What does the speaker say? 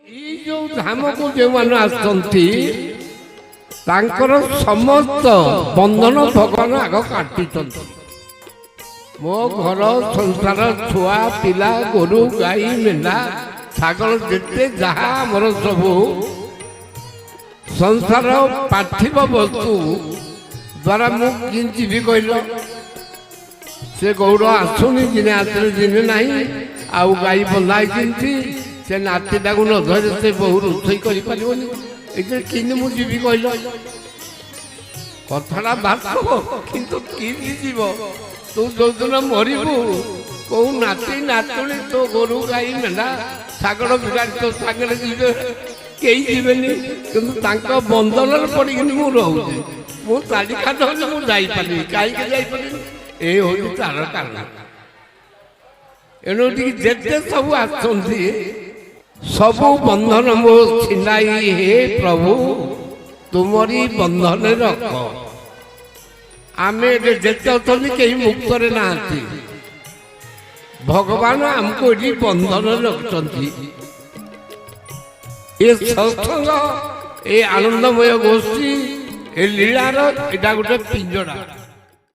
ଏଇ ଯୋଉ ଧାମକୁ ଯେଉଁମାନେ ଆସୁଛନ୍ତି ତାଙ୍କର ସମସ୍ତ ବନ୍ଧନ ଭଗବାନ ଆଗ କାଟିଛନ୍ତି। ମୋ ଘର ସଂସାର ଛୁଆ ପିଲା ଗୋରୁ ଗାଈ ମେଣ୍ଢା ଛାଗଳ ଯେତେ ଯାହା ଆମର ସବୁ ସଂସାର ପାର୍ଥିବ ବସ୍ତୁ ଦ୍ୱାରା ମୁଁ କେମିତି ଯିବି କହିଲ? ସେ ଗୌର ଆସୁନି ଦିନେ ଆସିଲେ ଦିନେ ନାହିଁ। ଆଉ ଗାଈ ବନ୍ଧା ହେଇଛନ୍ତି ସେ ନାତିଟାକୁ ନ ଧରେ ସେ ବହୁ ରୋଷେଇ କରିପାରିବନି। ଏଥିରେ କେମିତି ମୁଁ ଯିବି କହିଲ? କଥାଟା ବାସ୍ତବ କିନ୍ତୁ କେମିତି ଯିବ? ତୁ ଯୋଉଦିନ ମରିବୁ କୋଉ ନାତି ନାତୁଣୀ ତୋ ଗୋରୁ ଗାଈ ମେଣ୍ଢା ଛାଗଳ ବିରାଟ ତୋ ସାଙ୍ଗରେ ଯିବେ? କେହି ଯିବେନି। କିନ୍ତୁ ତାଙ୍କ ବନ୍ଧନରେ ପଡ଼ିକିନି ମୁଁ ରହୁଛି। ମୁଁ ତାଲିକା ଧରିଲେ ମୁଁ ଯାଇପାରିବି। କାହିଁକି ଯାଇପାରିବି? ଏ ହେଉଛି ତାର କାରଣ। ଏଣୁ ଟିକେ ଯେତେ ସବୁ ଆସୁଛନ୍ତି ସବୁ ବନ୍ଧନ ମୋ ଛିଣ୍ଡାଇ ହେ ପ୍ରଭୁ ତୁମରି ବନ୍ଧନରେ ରଖ। ଆମେ ଯେତେ ଅଛନ୍ତି କେହି ମୁକ୍ତରେ ନାହାନ୍ତି। ଭଗବାନ ଆମକୁ ଏଠି ବନ୍ଧନରେ ରଖିଛନ୍ତି। ଏ ସତ୍ସଙ୍ଗ ଏ ଆନନ୍ଦମୟ ଗୋଷ୍ଠୀ ଏ ଲୀଳାର ଏଇଟା ଗୋଟେ ପିଞ୍ଜରା।